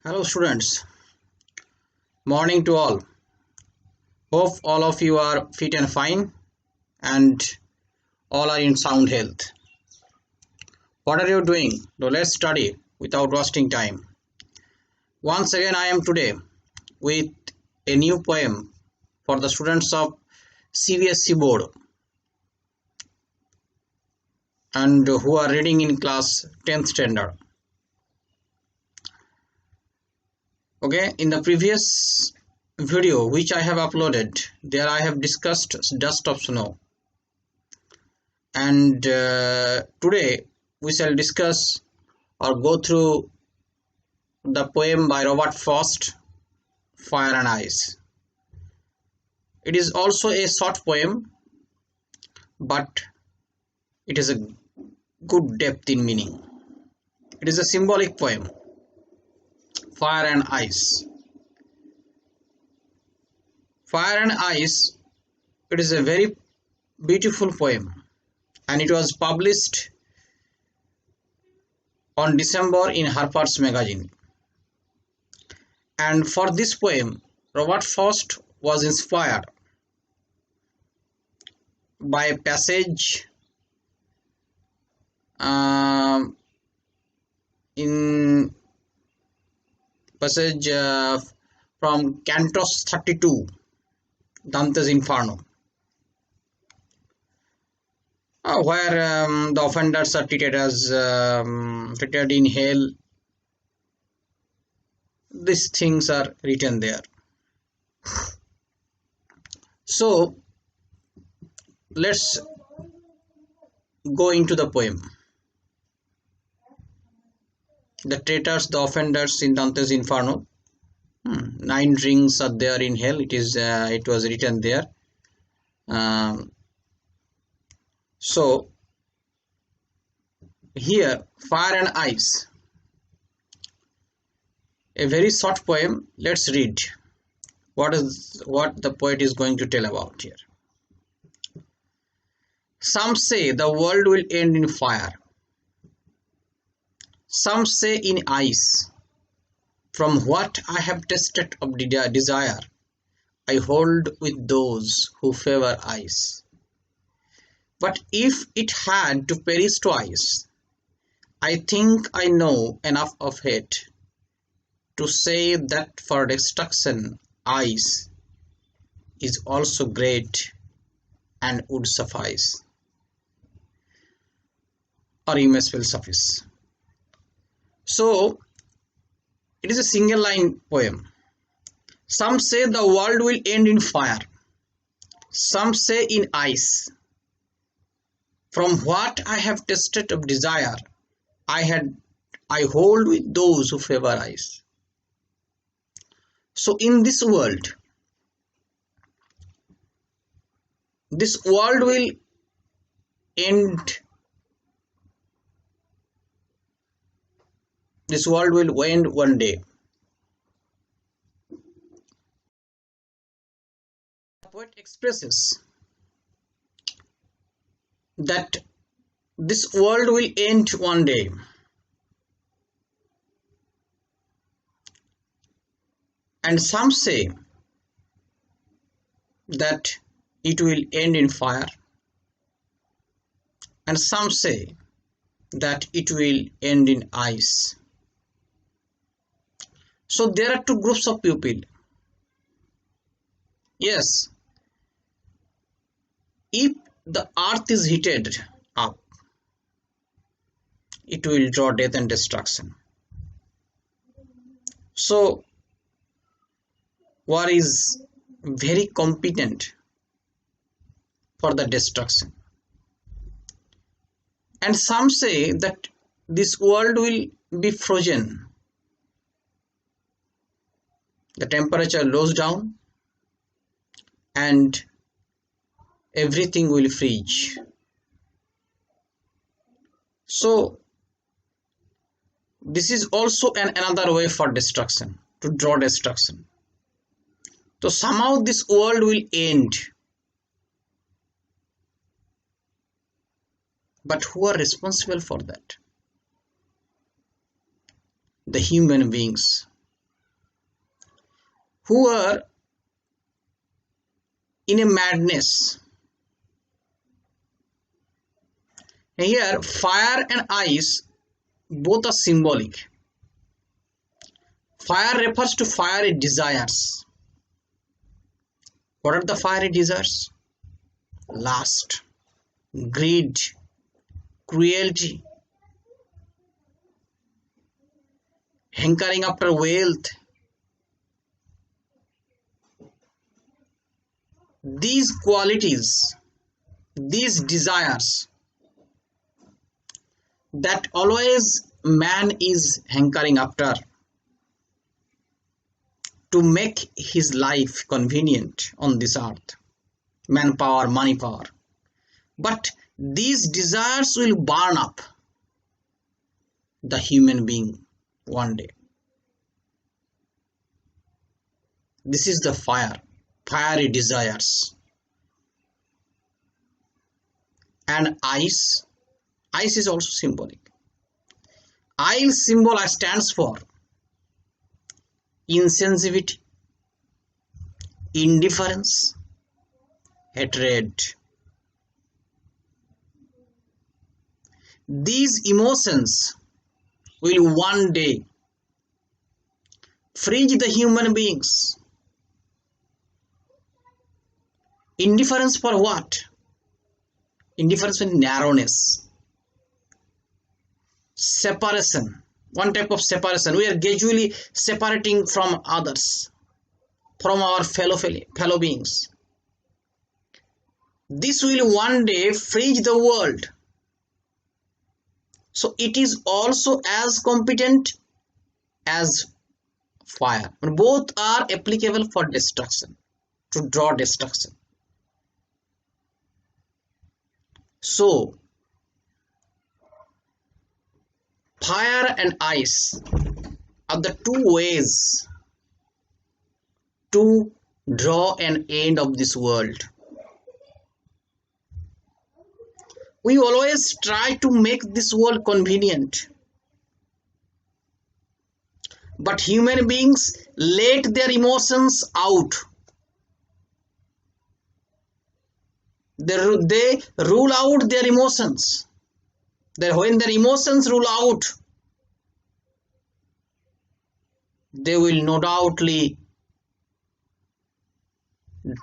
Hello students, morning to all. Hope all of you are fit and fine and all are in sound health. What are you doing? Now let's study without wasting time. Once again I am today with a new poem for the students of Cbse board and who are reading in class 10th standard. Okay, in the previous video which I have uploaded, there I have discussed dust of snow, and today we shall discuss or go through the poem by Robert Frost, Fire and Ice. It is also a short poem, but it is a good depth in meaning. It is a symbolic poem. Fire and Ice. Fire and Ice, it is a very beautiful poem, and it was published on December in Harper's Magazine. And for this poem, Robert Frost was inspired by a passage from Cantos 32, Dante's Inferno, where the offenders are treated in hell. These things are written there. So let's go into the poem. The traitors, the offenders in Dante's Inferno. 9 rings are there in hell. It was written there. So here, Fire and Ice, a very short poem. Let's read what the poet is going to tell about here. Some say the world will end in fire. Some say in ice. From what I have tasted of desire, I hold with those who favor ice. But if it had to perish twice, I think I know enough of it to say that for destruction ice is also great and would suffice. Or you may spell suffice. So it is a single line poem. Some say the world will end in fire. Some say in ice. From what I have tasted of desire, I hold with those who favor ice. So in this world will end. This world will end one day. The poet expresses that this world will end one day. And some say that it will end in fire. And some say that it will end in ice. So there are two groups of people. Yes, if the earth is heated up, it will draw death and destruction. So war is very competent for the destruction. And some say that this world will be frozen. The temperature goes down and everything will freeze. So this is also another way for destruction, to draw destruction. So somehow this world will end. But who are responsible for that? The human beings. who are in a madness. Here, fire and ice both are symbolic. Fire refers to fiery desires. What are the fiery desires? Lust, greed, cruelty, hankering after wealth. These qualities, these desires that always man is hankering after to make his life convenient on this earth, manpower, money power. But these desires will burn up the human being one day. This is the fire, fiery desires. And ice is also symbolic. Ice symbol stands for insensitivity, indifference, hatred. These emotions will one day freeze the human beings. Indifference for what? Indifference for narrowness, separation, one type of separation. We are gradually separating from others, from our fellow beings. This will one day freeze the world. So it is also as competent as fire. Both are applicable for destruction, to draw destruction. So fire and ice are the two ways to draw an end of this world. We always try to make this world convenient, but human beings let their emotions out. They rule out their emotions. When their emotions rule out, they will no doubtly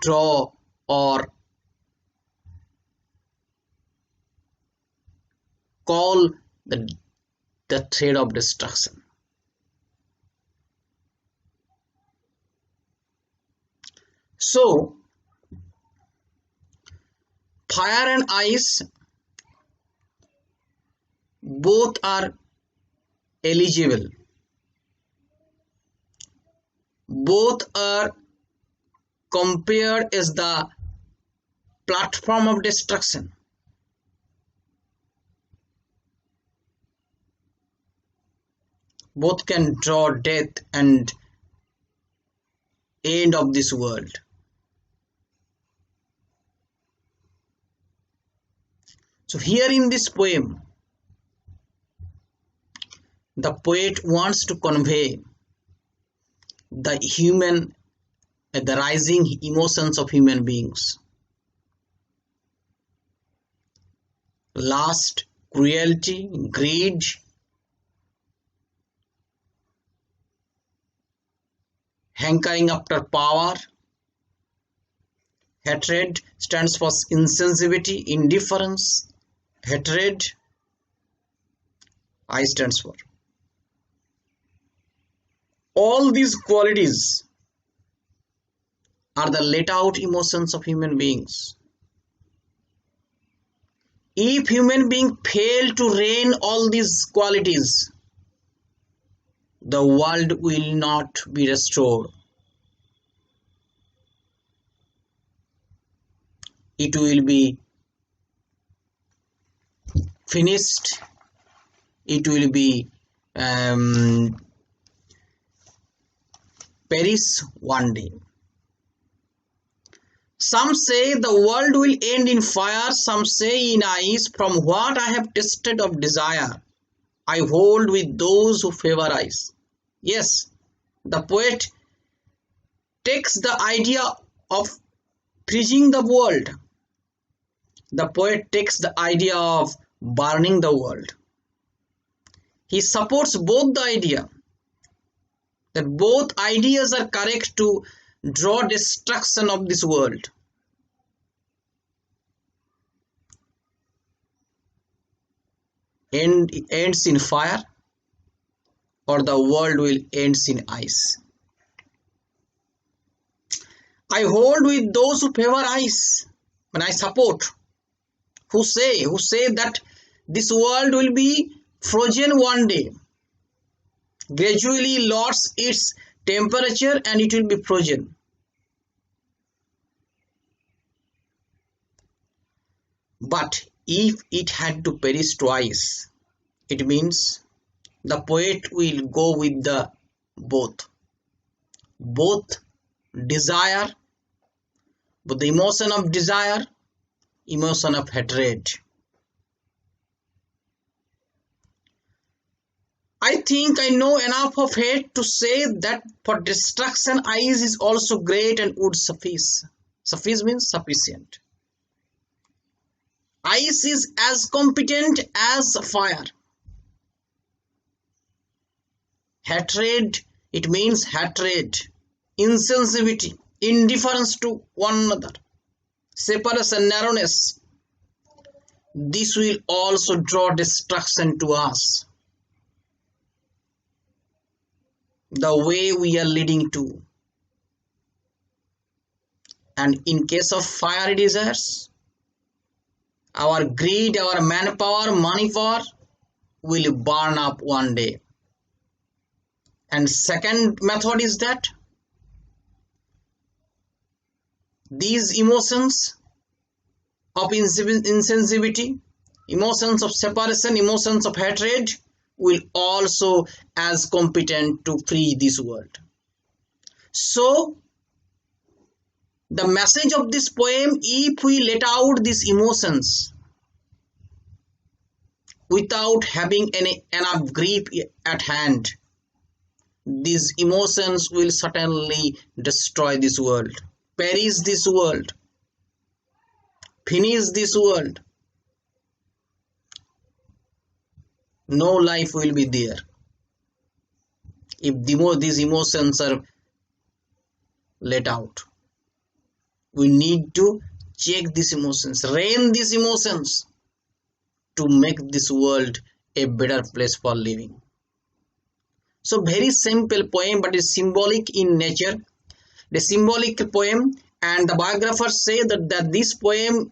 draw or call the threat of destruction. So, fire and ice both are eligible. Both are compared as the platform of destruction. Both can draw death and end of this world. So here in this poem, the poet wants to convey the rising emotions of human beings. Lust, cruelty, greed, hankering after power. Hatred stands for insensitivity, indifference. Hatred, I stands for. All these qualities are the let out emotions of human beings. If human being fail to rein all these qualities, the world will not be restored. It will be finished. It will be perish one day. Some say the world will end in fire, some say in ice. From what I have tasted of desire, I hold with those who favor ice. Yes, the poet takes the idea of freezing the world. The poet takes the idea of burning the world. He supports both the idea, that both ideas are correct to draw destruction of this world. Ends in fire, or the world will ends in ice. I hold with those who favor ice, and I support, who say that this world will be frozen one day, gradually lowers its temperature and it will be frozen. But if it had to perish twice, it means the poet will go with the both desire, but the emotion of desire, emotion of hatred. I think I know enough of hate to say that for destruction ice is also great and would suffice. Suffice means sufficient. Ice is as competent as fire. Hatred, it means hatred, insensitivity, indifference to one another, separation, narrowness. This will also draw destruction to us. The way we are leading to. And in case of fiery desires, our greed, our manpower, money power will burn up one day. And second method is that these emotions of insensitivity, emotions of separation, emotions of hatred will also as competent to free this world. So the message of this poem, if we let out these emotions without having enough grip at hand, these emotions will certainly destroy this world, perish this world, finish this world. No life will be there if these emotions are let out. We need to check these emotions, rein these emotions to make this world a better place for living. So very simple poem, but is symbolic in nature. The symbolic poem, and the biographers say that this poem,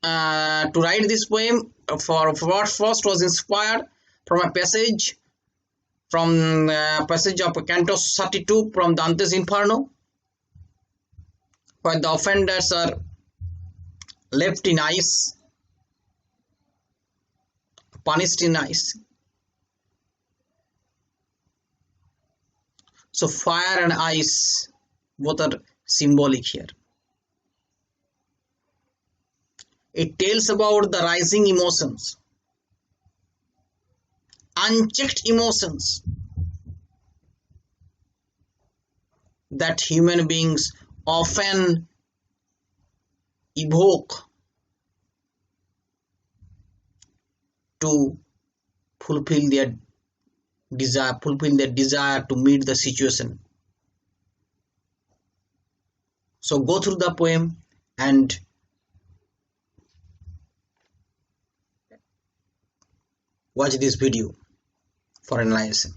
to write this poem, for what first was inspired from a passage of Canto 32 from Dante's Inferno, where the offenders are left in ice, punished in ice. So fire and ice both are symbolic here. It tells about the rising emotions, unchecked emotions that human beings often evoke to fulfill their desire to meet the situation. So go through the poem and watch this video for analysis.